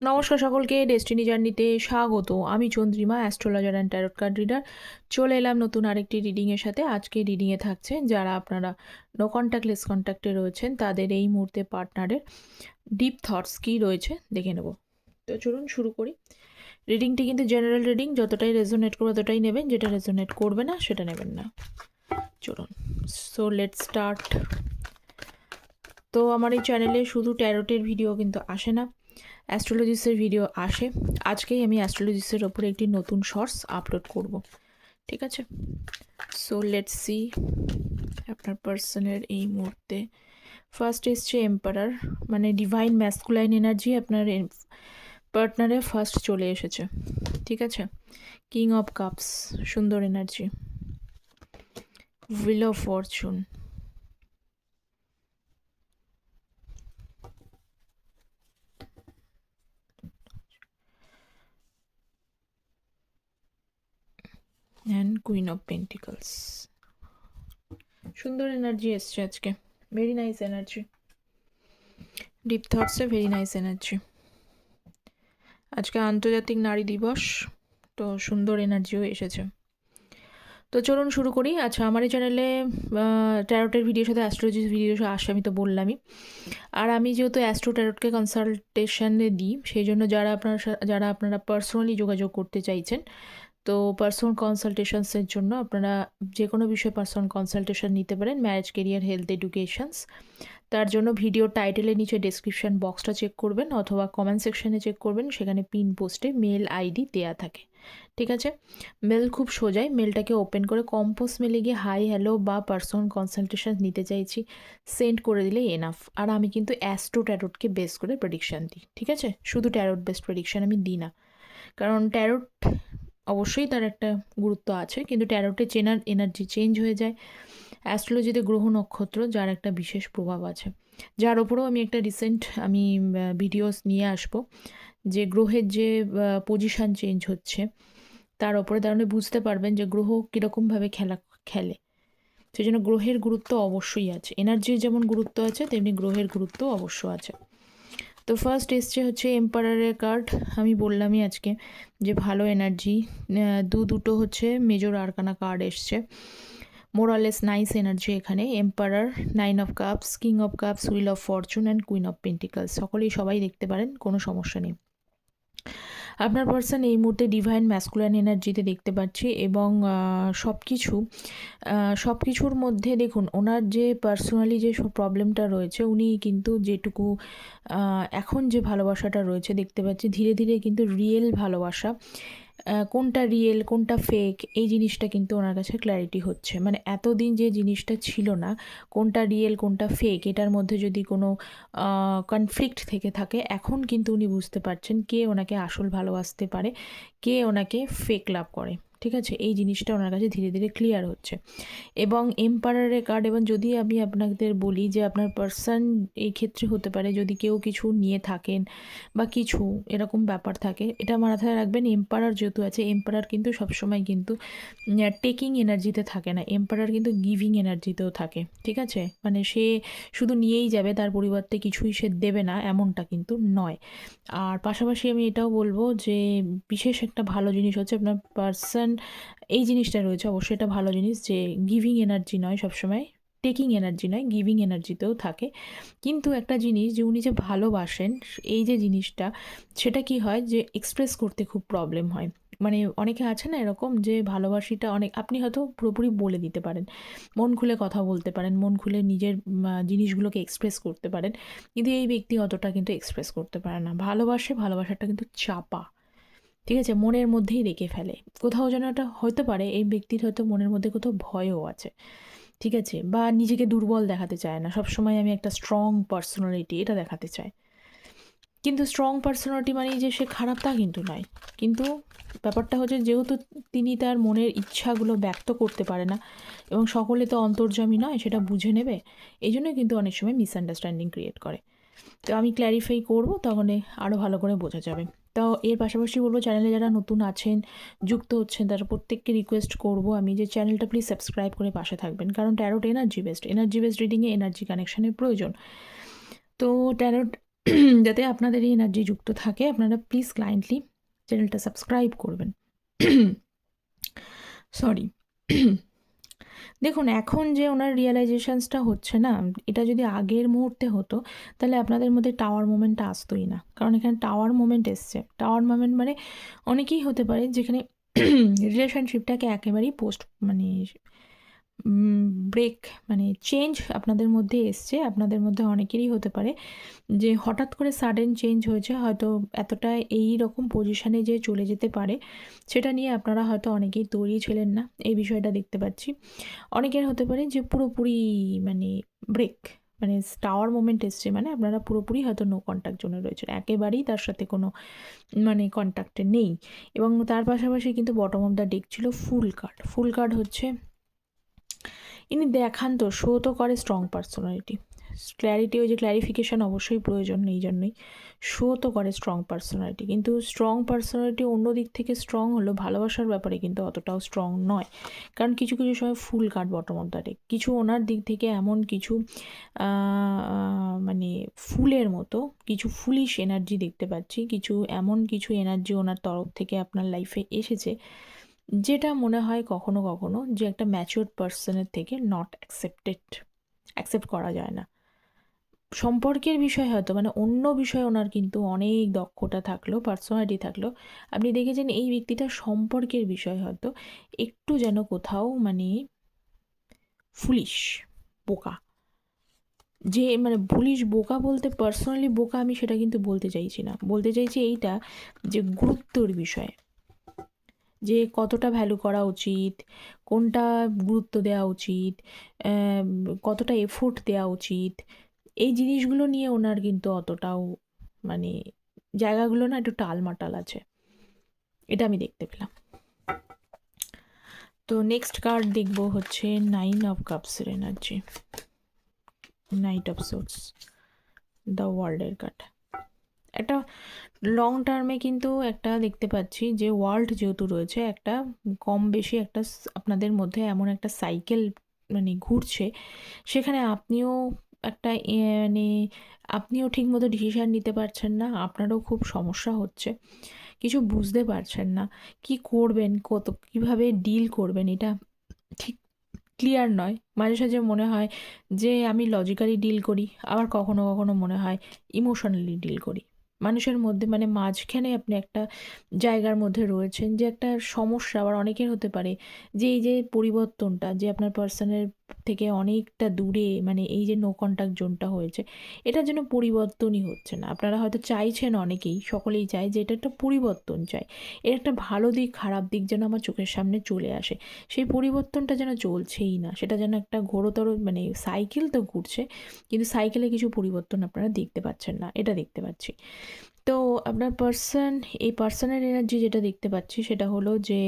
নমস্কার সকলকে, ডেস্টিনি জার্নিতে স্বাগত। আমি Chandrima, astrologer and tarot card reader. চলে এলাম নতুন আরেকটি রিডিংয়ের সাথে। আজকে রিডিংয়ে থাকছে যারা আপনারা নো কন্ট্যাক্ট লেস কন্ট্যাক্টে রয়েছেন, তাদের এই মুহূর্তে পার্টনারের ডিপ থটস কী রয়েছে দেখে নেব। তো চলুন শুরু করি। রিডিংটি কিন্তু জেনারেল রিডিং, যতটাই রেজোনেট করবে ততটাই নেবেন, যেটা রেজোনেট করবে না সেটা নেবেন না। চলুন, সো লেটস স্টার্ট। তো আমার এই চ্যানেলে শুধু ট্যারোটের ভিডিও কিন্তু আসে না, অ্যাস্ট্রোলজিসের ভিডিও আসে। আজকেই আমি অ্যাস্ট্রোলজিসের ওপরে একটি নতুন শর্টস আপলোড করব, ঠিক আছে? সো লেটস সি আপনার পার্সনের এই মুহূর্তে ফার্স্ট এসছে এম্পারার, মানে ডিভাইন ম্যাসকুলাইন এনার্জি আপনার পার্টনারে ফার্স্ট চলে এসেছে, ঠিক আছে? কিং অফ কাপস, সুন্দর energy. Wheel of fortune, and queen of pentacles. সুন্দর এনার্জি এসছে আজকে, ভেরি নাইস এনার্জি। ডিপ থটসে ভেরি নাইস এনার্জি। আজকে আন্তর্জাতিক নারী দিবস, তো সুন্দর এনার্জিও এসেছে। তো চলুন শুরু করি। আচ্ছা, আমার এই চ্যানেলে ট্যারোটের ভিডিওর সাথে অ্যাস্ট্রোলজির ভিডিও আসে, আমি তো বললামই। আর আমি যেহেতু অ্যাস্ট্রো ট্যারোটকে কনসালটেশনে দিই, সেই জন্য যারা আপনারা পার্সোনালি যোগাযোগ করতে চাইছেন, তো পার্সোনাল কনসালটেশনসের জন্য আপনারা যে কোনো বিষয়ে পার্সোনাল কনসালটেশন নিতে পারেন। Marriage, career, health, educations. তার জন্য ভিডিও টাইটেলের নিচে ডেসক্রিপশন বক্সটা চেক করবেন, অথবা কমেন্ট সেকশনে চেক করবেন, সেখানে পিন পোস্টে মেল আইডি দেয়া থাকে, ঠিক আছে? মেল খুব সোজাই, মেলটাকে ওপেন করে কম্পোজ মেলে গিয়ে হাই হ্যালো বা পার্সোনাল কনসালটেশন নিতে চাইছি সেন্ড করে দিলেই এনাফ। আর আমি কিন্তু অ্যাস্ট্রো ট্যারোটকে বেস করে প্রেডিকশান দিই, ঠিক আছে? শুধু ট্যারোট বেসড প্রেডিকশান আমি দিই না, কারণ ট্যারোট অবশ্যই তার একটা গুরুত্ব আছে, কিন্তু ট্যারোটে চেনার এনার্জি চেঞ্জ হয়ে যায়। অ্যাস্ট্রোলজিতে গ্রহ নক্ষত্র যার একটা বিশেষ প্রভাব আছে, যার ওপরেও আমি একটা রিসেন্ট ভিডিওস নিয়ে আসবো, যে গ্রহের যে পজিশান চেঞ্জ হচ্ছে তার ওপরে তার মানে বুঝতে পারবেন যে গ্রহ কীরকমভাবে খেলে। সেই জন্য গ্রহের গুরুত্ব অবশ্যই আছে, এনার্জির যেমন গুরুত্ব আছে তেমনি গ্রহের গুরুত্ব অবশ্য আছে। তো ফার্স্ট এসছে হচ্ছে এম্পারারের কার্ড। আমি বললামই আজকে যে ভালো এনার্জি, দুটো হচ্ছে মেজর আরকানা কার্ড এসছে, মোরালেস নাইস এনার্জি এখানে। Emperor, 9 of cups, king of cups, wheel of fortune and queen of pentacles. সবাই দেখতে পারেন, কোনো সমস্যা নেই। আপনার পার্সন এই মুহূর্তে ডিভাইন ম্যাসকুলাইন এনার্জিতে দেখতে পাচ্ছি, এবং সব কিছুর মধ্যে দেখুন ওনার যে পার্সোনালি যে প্রবলেমটা রয়েছে, উনি কিন্তু যেটুকু এখন যে ভালোবাসাটা রয়েছে দেখতে পাচ্ছি, ধীরে ধীরে কিন্তু রিয়েল ভালোবাসা, কোনটা রিয়েল কোনটা ফেক এই জিনিসটা কিন্তু ওনার কাছে ক্ল্যারিটি হচ্ছে। মানে এতদিন যে জিনিসটা ছিল না, কোনটা রিয়েল কোনটা ফেক, এটার মধ্যে যদি কোনো কনফ্লিক্ট থেকে থাকে, এখন কিন্তু উনি বুঝতে পারছেন কে ওনাকে আসল ভালোবাসতে পারে, কে ওনাকে ফেক লাভ করে, ঠিক আছে? এই জিনিসটা ওনার কাছে ধীরে ধীরে ক্লিয়ার হচ্ছে। এবং এম্পারারের কার্ড, এবং যদি আমি আপনাদের বলি যে আপনার পার্সন এই ক্ষেত্রে হতে পারে যদি কেউ কিছু নিয়ে থাকেন বা কিছু এরকম ব্যাপার থাকে, এটা মাথায় রাখবেন। এম্পারার যেহেতু আছে, এম্পারার কিন্তু সবসময় কিন্তু টেকিং এনার্জিতে থাকে না, এম্পারার কিন্তু গিভিং এনার্জিতেও থাকে, ঠিক আছে? মানে সে শুধু নিয়েই যাবে, তার পরিবর্তে কিছুই সে দেবে না, এমনটা কিন্তু নয়। আর পাশাপাশি আমি এটাও বলবো যে বিশেষ একটা ভালো জিনিস হচ্ছে আপনার পার্সন এই জিনিসটা রয়েছে, অবশ্যই এটা ভালো জিনিস যে গিভিং এনার্জি নয় সবসময়, টেকিং এনার্জি নয়, গিভিং এনার্জিতেও থাকে। কিন্তু একটা জিনিস যে উনি যে ভালোবাসেন, এই যে জিনিসটা, সেটা কি হয় যে এক্সপ্রেস করতে খুব প্রবলেম হয়। মানে অনেকে আছে না এরকম, যে ভালোবাসিটা অনেক আপনি হয়তো পুরোপুরি বলে দিতে পারেন, মন খুলে কথা বলতে পারেন, মন খুলে নিজের জিনিসগুলোকে এক্সপ্রেস করতে পারেন, কিন্তু এই ব্যক্তি অতটা কিন্তু এক্সপ্রেস করতে পারে না। ভালোবাসাটা কিন্তু চাপা, ঠিক আছে? মনের মধ্যেই রেখে ফেলে। কোথাও যেন একটা হতে পারে এই ব্যক্তির হয়তো মনের মধ্যে কোথাও ভয়ও আছে, ঠিক আছে? বা নিজেকে দুর্বল দেখাতে চায় না, সবসময় আমি একটা স্ট্রং পার্সোনালিটি এটা দেখাতে চায়। কিন্তু স্ট্রং পার্সোনালিটি মানেই যে সে খারাপ তা কিন্তু নয়। কিন্তু ব্যাপারটা হচ্ছে, যেহেতু তিনি তার মনের ইচ্ছাগুলো ব্যক্ত করতে পারে না, এবং সকলে তো অন্তর্যামী নয় সেটা বুঝে নেবে, এই জন্যই কিন্তু অনেক সময় মিসআন্ডারস্ট্যান্ডিং ক্রিয়েট করে। তো আমি ক্ল্যারিফাই করব, তখন আরও ভালো করে বোঝা যাবে। তো এর পাশাপাশি বলবো, চ্যানেলে যারা নতুন আছেন, যুক্ত হচ্ছেন, তারা প্রত্যেককে রিকোয়েস্ট করব আমি যে চ্যানেলটা প্লিজ সাবস্ক্রাইব করে পাশে থাকবেন, কারণ ট্যারোট এনার্জি বেসড রিডিংয়ে এনার্জি কানেকশনের প্রয়োজন। তো ট্যারোট যাতে আপনাদের এই এনার্জি যুক্ত থাকে, আপনারা প্লিজ ক্লায়েন্টলি চ্যানেলটা সাবস্ক্রাইব করবেন। সরি। দেখুন, এখন যে ওনার রিয়েলাইজেশনসটা হচ্ছে না, এটা যদি আগের মুহূর্তে হতো তাহলে আপনাদের মধ্যে টাওয়ার মোমেন্টটা আসতোই না। কারণ এখানে টাওয়ার মোমেন্ট এসছে। টাওয়ার মোমেন্ট মানে অনেকেই হতে পারে যেখানে রিলেশনশিপটাকে একেবারেই মানে ব্রেক, মানে চেঞ্জ আপনাদের মধ্যে এসছে। আপনাদের মধ্যে অনেকেরই হতে পারে যে হঠাৎ করে সাডেন চেঞ্জ হয়েছে, হয়তো এতটা এই রকম পজিশানে যে চলে যেতে পারে সেটা নিয়ে আপনারা হয়তো অনেকেই তৈরি ছিলেন না, এই বিষয়টা দেখতে পাচ্ছি। অনেকের হতে পারে যে পুরোপুরি মানে ব্রেক, মানে টাওয়ার মোমেন্ট এসছে, মানে আপনারা পুরোপুরি হয়তো নো কন্ট্যাক্ট জোনে রয়েছেন, একেবারেই তার সাথে কোনো মানে কন্ট্যাক্টে নেই। এবং তার পাশাপাশি কিন্তু বটম অফ দ্য ডেক ছিল ফুল কার্ড। ফুল কার্ড হচ্ছে ইনি দেখান তো, শো তো করে স্ট্রং পার্সোনালিটি। ক্ল্যারিটি, ওই যে ক্ল্যারিফিকেশান অবশ্যই প্রয়োজন, এই জন্যই শো তো করে স্ট্রং পার্সোনালিটি। কিন্তু স্ট্রং পার্সোনালিটি অন্য দিক থেকে স্ট্রং হলো, ভালোবাসার ব্যাপারে কিন্তু অতটাও স্ট্রং নয়। কারণ কিছু কিছু সময় ফুল card bottom of the deck, কিছু ওনার দিক থেকে এমন কিছু মানে ফুলের মতো কিছু ফুলিশ এনার্জি দেখতে পাচ্ছি, কিছু এমন কিছু এনার্জি ওনার তরফ থেকে আপনার লাইফে এসেছে যেটা মনে হয় কখনো কখনো যে একটা ম্যাচিওর পার্সনের থেকে নট অ্যাকসেপ্ট করা যায় না। সম্পর্কের বিষয় হয়তো, মানে অন্য বিষয়ে ওনার কিন্তু অনেক দক্ষতা থাকলো, পার্সোনালিটি থাকলো, আপনি দেখেছেন এই ব্যক্তিটা সম্পর্কের বিষয় হয়তো একটু যেন কোথাও মানে ফুলিশ, বোকা। যে মানে ভুলিশ বোকা বলতে পার্সোনালি বোকা আমি সেটা কিন্তু বলতে চাইছি না, বলতে চাইছি এইটা যে গুরুত্বর বিষয়ে, যে কতটা ভ্যালু করা উচিত, কোনটা গুরুত্ব দেওয়া উচিত, কতটা এফোর্ট দেওয়া উচিত, এই জিনিসগুলো নিয়ে ওনার কিন্তু অতটাও মানে জায়গাগুলো না একটু টালমাটাল আছে, এটা আমি দেখতে পেলাম। তো নেক্সট কার্ড দেখবো হচ্ছে 9 অফ কাপসের energy, knight of swords, the ওয়ার্ল্ডের কার্ড। একটা লং টার্মে কিন্তু একটা দেখতে পাচ্ছি যে ওয়ার্ল্ড যেহেতু রয়েছে, একটা কম বেশি একটা আপনাদের মধ্যে এমন একটা সাইকেল মানে ঘুরছে, সেখানে আপনিও একটা মানে আপনিও ঠিকমতো ডিসিশান নিতে পারছেন না, আপনারও খুব সমস্যা হচ্ছে, কিছু বুঝতে পারছেন না কি করবেন, কীভাবে ডিল করবেন, এটা ঠিক ক্লিয়ার নয়। মাঝে সাঝে মনে হয় যে আমি লজিক্যালি ডিল করি, আবার কখনো কখনো মনে হয় ইমোশনালি ডিল করি। মানুষের মধ্যে মানে মাঝখানে আপনি একটা জায়গার মধ্যে রয়েছেন, যে একটা সমস্যা আবার অনেকের হতে পারে যে এই যে পরিবর্তনটা, যে আপনার পার্সনের থেকে অনেকটা দূরে, মানে এই যে নো কন্ট্যাক্ট জোনটা হয়েছে, এটা যেন পরিবর্তনই হচ্ছে না। আপনারা হয়তো চাইছেন, অনেকেই, সকলেই চায় যে এটা একটা পরিবর্তন চাই, এর একটা ভালো দিক খারাপ দিক যেন আমার চোখের সামনে চলে আসে, সেই পরিবর্তনটা যেন চলছেই না, সেটা যেন একটা ঘোরতর মানে সাইকেল তো ঘুরছে, কিন্তু সাইকেলে কিছু পরিবর্তন আপনারা দেখতে পাচ্ছেন না, এটা দেখতে পাচ্ছি। তো আপনার এই পার্সনের এনার্জি যেটা দেখতে পাচ্ছি সেটা হলো যে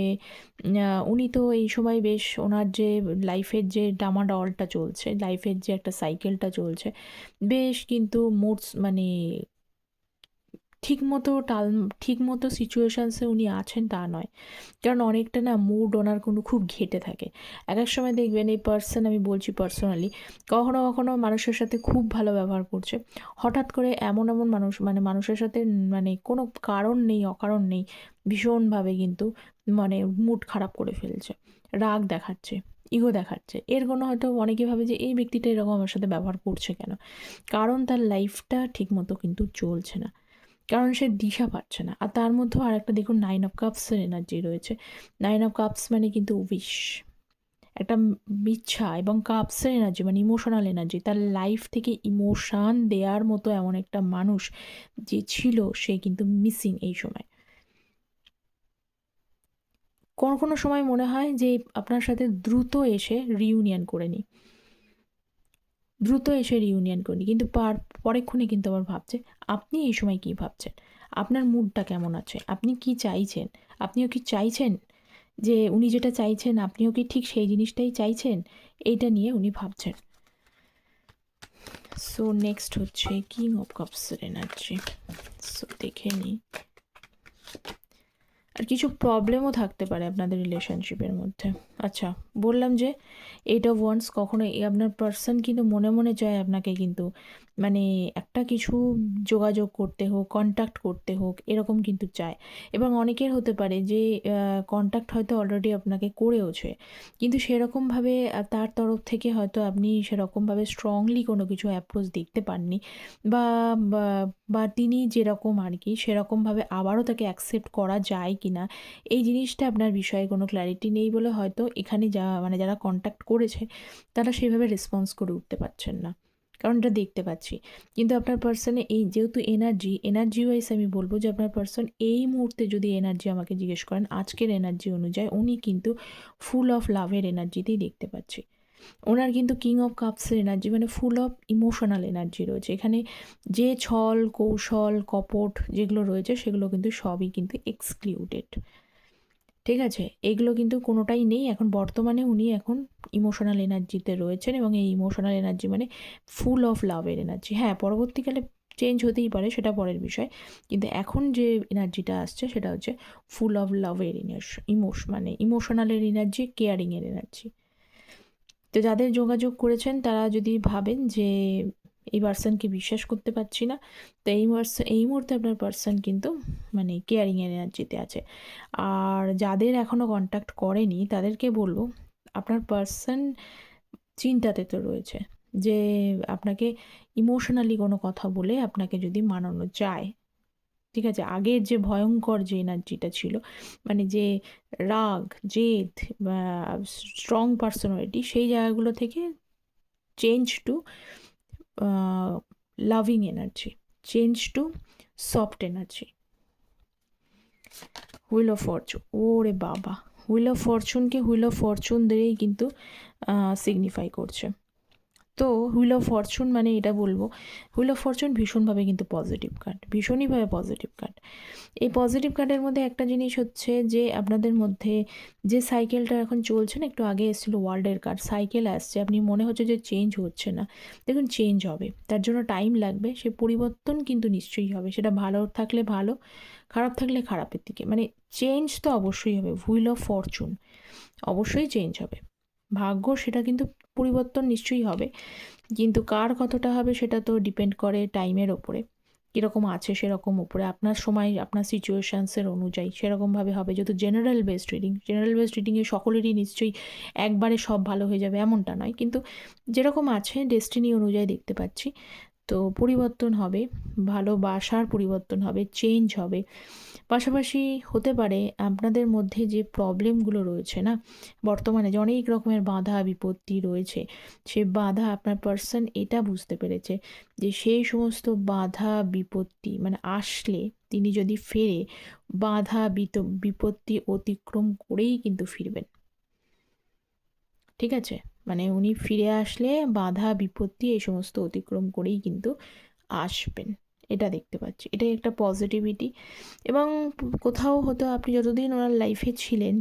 উনি তো এই সময় বেশ ওনার যে লাইফের যে ডামাডলটা চলছে, লাইফের যে একটা সাইকেলটা চলছে, বেশ কিন্তু মুডস মানে ঠিকমতো সিচুয়েশানসে উনি আছেন তা নয়। কারণ অনেকটা না মুড ওনার কোনো খুব ঘেঁটে থাকে। এক সময় দেখবেন এই আমি বলছি পার্সোনালি, কখনো কখনো মানুষের সাথে খুব ভালো ব্যবহার করছে, হঠাৎ করে এমন মানুষ মানে মানুষের সাথে মানে কোনো কারণ নেই, অকারণ নেই, ভীষণভাবে কিন্তু মানে মুড খারাপ করে ফেলছে, রাগ দেখাচ্ছে, ইগো দেখাচ্ছে। এর কোনো হয়তো অনেকে ভাবে যে এই ব্যক্তিটা এরকম আমার সাথে ব্যবহার করছে কেন? কারণ তার লাইফটা ঠিকমতো কিন্তু চলছে না। কারণ সে দিশা পাচ্ছে না। আর তার মধ্যেও আরেকটা দেখুন 9 অফ কাপসের এনার্জি রয়েছে। 9 অফ কাপস মানে কিন্তু উইশ, একটা ইচ্ছা, এবং কাপসের এনার্জি মানে ইমোশনাল এনার্জি। তার লাইফ থেকে ইমোশান দেওয়ার মতো এমন একটা মানুষ যে ছিল, সে কিন্তু মিসিং এই সময়। কোনো সময় মনে হয় যে আপনার সাথে দ্রুত এসে রিউনিয়ন করে নিই, কিন্তু পরেক্ষণে কিন্তু আবার ভাবছে, আপনি এই সময় কী ভাবছেন? আপনার মুডটা কেমন আছে? আপনি কি চাইছেন? আপনিও কি চাইছেন যে উনি যেটা চাইছেন আপনিও কি ঠিক সেই জিনিসটাই চাইছেন? এইটা নিয়ে উনি ভাবছেন। সো নেক্সট হচ্ছে কিং অফ কাপসের এনার্জি। সো দেখে নিই। আর কিছু প্রবলেমও থাকতে পারে আপনাদের রিলেশনশিপের মধ্যে। আচ্ছা, বললাম যে 8 of Wands কখনো আপনার পার্সন কিন্তু মনে মনে চায় আপনাকে কিন্তু মানে একটা কিছু যোগাযোগ করতে হোক, কন্ট্যাক্ট করতে হোক, এরকম কিন্তু চায়। এবং অনেকের হতে পারে যে কন্ট্যাক্ট হয়তো অলরেডি আপনাকে করেওছে, কিন্তু সেরকমভাবে তার তরফ থেকে হয়তো আপনি সেরকমভাবে স্ট্রংলি কোনো কিছু অ্যাপ্রোচ দেখতে পাননি, বা বা বা তিনি যেরকম আর কি সেরকমভাবে আবারও তাকে অ্যাকসেপ্ট করা যায় কি না, এই জিনিসটা আপনার বিষয়ে কোনো ক্ল্যারিটি নেই বলে হয়তো এখানে মানে যারা কন্ট্যাক্ট করেছে তারা সেভাবে রেসপন্স করে উঠতে পারছেন না, কারণ এটা দেখতে পাচ্ছি। কিন্তু আপনার পার্সনে এই যেহেতু এনার্জি ওয়াইজ আমি বলবো যে আপনার পার্সন এই মুহূর্তে যদি এনার্জি আমাকে জিজ্ঞেস করেন, আজকের এনার্জি অনুযায়ী উনি কিন্তু ফুল অফ লাভের এনার্জিতেই দেখতে পাচ্ছি। ওনার কিন্তু কিং অফ কাপসের এনার্জি, মানে ফুল অফ ইমোশনাল এনার্জি রয়েছে এখানে। যে ছল কৌশল কপট যেগুলো রয়েছে সেগুলো কিন্তু সবই কিন্তু এক্সক্লুডেড। ঠিক আছে, এগুলো কিন্তু কোনোটাই নেই এখন বর্তমানে। উনি এখন ইমোশনাল এনার্জিতে রয়েছেন, এবং এই ইমোশনাল এনার্জি মানে ফুল অফ লাভের এনার্জি। হ্যাঁ, পরবর্তীকালে চেঞ্জ হতেই পারে, সেটা পরের বিষয়, কিন্তু এখন যে এনার্জিটা আসছে সেটা হচ্ছে ফুল অফ লাভের মানে ইমোশনালের এনার্জি, কেয়ারিংয়ের এনার্জি। তো যাদের যোগাযোগ করেছেন তারা যদি ভাবেন যে এই পার্সনকে বিশ্বাস করতে পারছি না, তো এই মুহূর্তে আপনার পার্সন কিন্তু মানে কেয়ারিংয়ের এনার্জিতে আছে। আর যাদের এখনও কন্ট্যাক্ট করেনি তাদেরকে বলবো আপনার পার্সন চিন্তাতে তো রয়েছে যে আপনাকে ইমোশনালি কোনো কথা বলে আপনাকে যদি মানানো যায়। ঠিক আছে, আগের যে ভয়ঙ্কর যে এনার্জিটা ছিল, মানে যে রাগ, জেদ বা স্ট্রং পার্সোনালিটি, সেই জায়গাগুলো থেকে change to loving energy, change to soft energy. Wheel of fortune, ওরে বাবা, হুইল অফ ফরচুনকে হুইল অফ ফরচুন দিয়েই কিন্তু সিগনিফাই করছে। তো হুইল অফ ফরচুন মানে এটা বলবো, হুইল অফ ফরচুন ভীষণভাবে কিন্তু পজিটিভ কার্ড, ভীষণইভাবে পজিটিভ কার্ড। এই পজিটিভ কার্ডের মধ্যে একটা জিনিস হচ্ছে যে আপনাদের মধ্যে যে সাইকেলটা এখন চলছে না, একটু আগে এসেছিল ওয়ার্ল্ডের কার্ড, সাইকেল আসছে, আপনি মনে হচ্ছে যে চেঞ্জ হচ্ছে না, দেখুন চেঞ্জ হবে, তার জন্য টাইম লাগবে, সে পরিবর্তন কিন্তু নিশ্চয়ই হবে, সেটা ভালো থাকলে ভালো, খারাপ থাকলে খারাপের দিকে, মানে চেঞ্জ তো অবশ্যই হবে। হুইল অফ ফরচুন, অবশ্যই চেঞ্জ হবে, ভাগ্য সেটা কিন্তু পরিবর্তন নিশ্চয়ই হবে, কিন্তু কার কতটা হবে সেটা তো ডিপেন্ড করে টাইমের ওপরে, কীরকম আছে সেরকম উপরে, আপনার সময় আপনার সিচুয়েশানসের অনুযায়ী সেরকমভাবে হবে। যেহেতু জেনারেল বেসড রিডিংয়ে সকলেরই নিশ্চয়ই একবারে সব ভালো হয়ে যাবে এমনটা নয়, কিন্তু যেরকম আছে ডেস্টিনি অনুযায়ী দেখতে পাচ্ছি। তো পরিবর্তন হবে, ভালোবাসার পরিবর্তন হবে, চেঞ্জ হবে। পাশাপাশি হতে পারে আপনাদের মধ্যে যে প্রবলেমগুলো রয়েছে না বর্তমানে, যে অনেক রকমের বাধা বিপত্তি রয়েছে, সে বাধা আপনার পার্সন এটা বুঝতে পেরেছে যে সেই সমস্ত বাধা বিপত্তি মানে আসলে তিনি যদি ফেরে, বাধা বিপত্তি অতিক্রম করেই কিন্তু ফিরবেন। ঠিক আছে, মানে উনি ফিরে আসলে বাধা বিপত্তি এই সমস্ত অতিক্রম করেই কিন্তু আসবেন, এটা দেখতে পাচ্ছি, এটাই একটা পজিটিভিটি। এবং কোথাও হতো আপনি যতদিন ওনার লাইফে ছিলেন,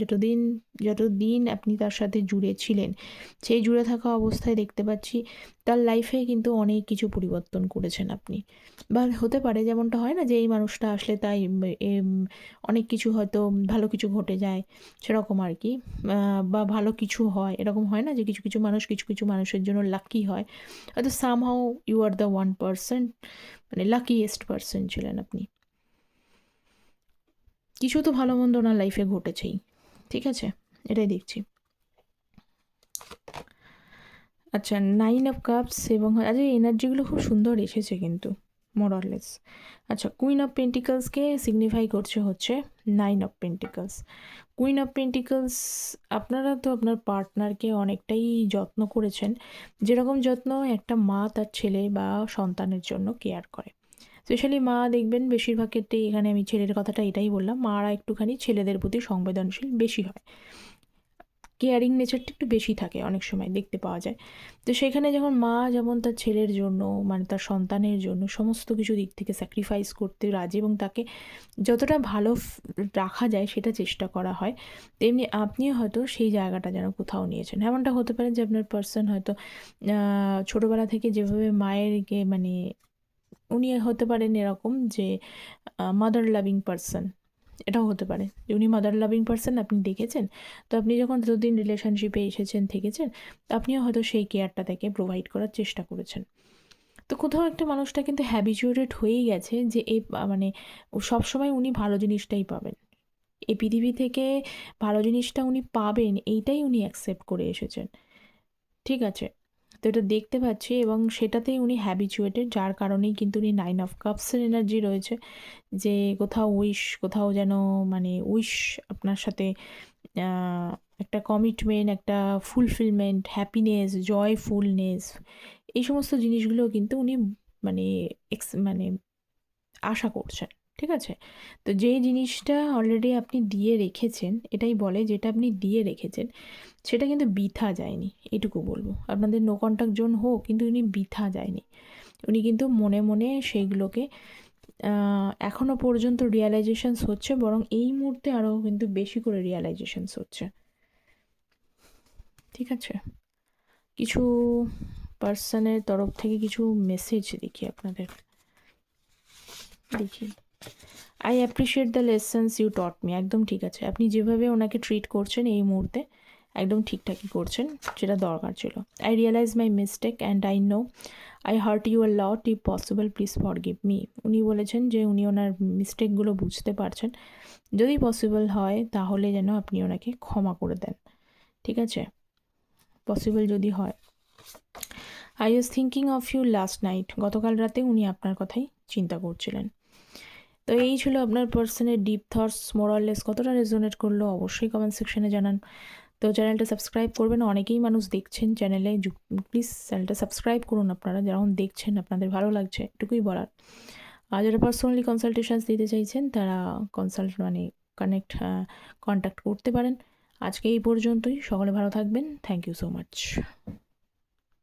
যতদিন আপনি তার সাথে জুড়ে ছিলেন, সেই জুড়ে থাকা অবস্থায় দেখতে পাচ্ছি তার লাইফে কিন্তু অনেক কিছু পরিবর্তন করেছেন আপনি। বা হতে পারে যেমনটা হয় না যে এই মানুষটা আসলে তাই অনেক কিছু হয়তো ভালো কিছু ঘটে যায়, সেরকম আর কি, বা ভালো কিছু হয়, এরকম হয় না যে কিছু কিছু মানুষ কিছু কিছু মানুষের জন্য লাকি হয়, হয়তো সামহাউ ইউ আর দ্য 1%, মানে লাকিয়েস্ট পার্সন ছিলেন আপনি। কিছু তো ভালো মন্দ ওনার লাইফে ঘটেছেই, ঠিক আছে, এটাই দেখছি। আচ্ছা, 9 অফ কাপস এবং আচ্ছা এই এনার্জিগুলো খুব সুন্দর এসেছে কিন্তু মোরলেস। আচ্ছা, কুইন অফ পেন্টিকলসকে সিগনিফাই করছে হচ্ছে 9 of pentacles. Queen of pentacles, আপনারা তো আপনার পার্টনারকে অনেকটাই যত্ন করেছেন, যেরকম যত্ন একটা মা তার ছেলে বা সন্তানের জন্য কেয়ার করে। স্পেশালি মা দেখবেন বেশিরভাগ ক্ষেত্রেই, এখানে আমি ছেলের কথাটা এটাই বললাম, মারা একটুখানি ছেলেদের প্রতি সংবেদনশীল বেশি হয়, কেয়ারিং নেচারটা একটু বেশি থাকে অনেক সময় দেখতে পাওয়া যায়। তো সেখানে যখন মা যেমন তার ছেলের জন্য মানে তার সন্তানের জন্য সমস্ত কিছু দিক থেকে স্যাক্রিফাইস করতে রাজি, এবং তাকে যতটা ভালো রাখা যায় সেটা চেষ্টা করা হয়, তেমনি আপনিও হয়তো সেই জায়গাটা যেন কোথাও নিয়েছেন। এমনটা হতে পারে যে আপনার পার্সন হয়তো ছোটোবেলা থেকে যেভাবে মায়েরকে মানে উনি হতে পারেন এরকম যে মাদার লাভিং পার্সন, এটাও হতে পারে যে উনি মাদার লাভিং পারসন, আপনি দেখেছেন। তো আপনি যখন এতদিন রিলেশনশিপে এসেছেন, থেকেছেন, আপনিও হয়তো সেই কেয়ারটা তাকে প্রোভাইড করার চেষ্টা করেছেন। তো কোথাও একটা মানুষটা কিন্তু হ্যাবিচুয়েটেড হয়েই গেছে যে এই মানে ও সবসময় উনি ভালো জিনিসটাই পাবেন। এই পৃথিবী থেকে ভালো জিনিসটা উনি পাবেন এইটাই উনি অ্যাকসেপ্ট করে এসেছেন। ঠিক আছে? তো এটা দেখতে পাচ্ছি এবং সেটাতেই উনি হ্যাবিচুয়েটেড, যার কারণেই কিন্তু উনি 9 অফ কাপসের এনার্জি রয়েছে যে কোথাও কোথাও যেন মানে আপনার সাথে আ একটা কমিটমেন্ট, একটা ফুলফিলমেন্ট, হ্যাপিনেস, জয়ফুলনেস এই সমস্ত জিনিসগুলো কিন্তু উনি মানে মানে আশা করছেন। ঠিক আছে? তো যেই জিনিসটা অলরেডি আপনি দিয়ে রেখেছেন, এটাই বলে যেটা আপনি দিয়ে রেখেছেন সেটা কিন্তু বৃথা যায়নি, এটুকু বলব। আপনাদের নো কন্টাক্ট জোন হোক, কিন্তু উনি বৃথা যায়নি। উনি কিন্তু মনে, মনে সেইগুলোকে এখনও পর্যন্ত রিয়ালাইজেশনস হচ্ছে, বরং এই মুহূর্তে আরও কিন্তু বেশি করে রিয়ালাইজেশনস হচ্ছে। ঠিক আছে? কিছু পার্সনের তরফ থেকে কিছু মেসেজ দেখি আপনাদের। দেখি। I appreciate the lessons you taught me. একদম ঠিক আছে। আপনি যেভাবে ওনাকে ট্রিট করছেন এই মুহূর্তে একদম ঠিকঠাকই করছেন, যেটা দরকার ছিল। I realize my mistake and I know I hurt you a lot, if possible please forgive me. উনি বলেছেন যে উনি ওনার মিস্টেকগুলো বুঝতে পারছেন, যদি পসিবল হয় তাহলে যেন আপনি ওনাকে ক্ষমা করে দেন। ঠিক আছে? পসিবল যদি হয়। I was thinking of you last night. গতকাল রাতে উনি আপনার কথাই চিন্তা করছিলেন। তো এই ছিল আপনার পার্সনের ডিপ থটস। মোরাললেস কতটা রেজোনেট করলো অবশ্যই কমেন্ট সেকশনে জানান। তো চ্যানেলটা সাবস্ক্রাইব করবেন, অনেকেই মানুষ দেখছেন চ্যানেলে, প্লিজ চ্যানেলটা সাবস্ক্রাইব করুন। আপনারা যখন দেখছেন আপনাদের ভালো লাগছে, এটুকুই বলার। আর যারা পার্সোনালি কনসালটেশনস দিতে চাইছেন তারা কন্ট্যাক্ট করতে পারেন। আজকে এই পর্যন্তই। সকলে ভালো থাকবেন। Thank you so much.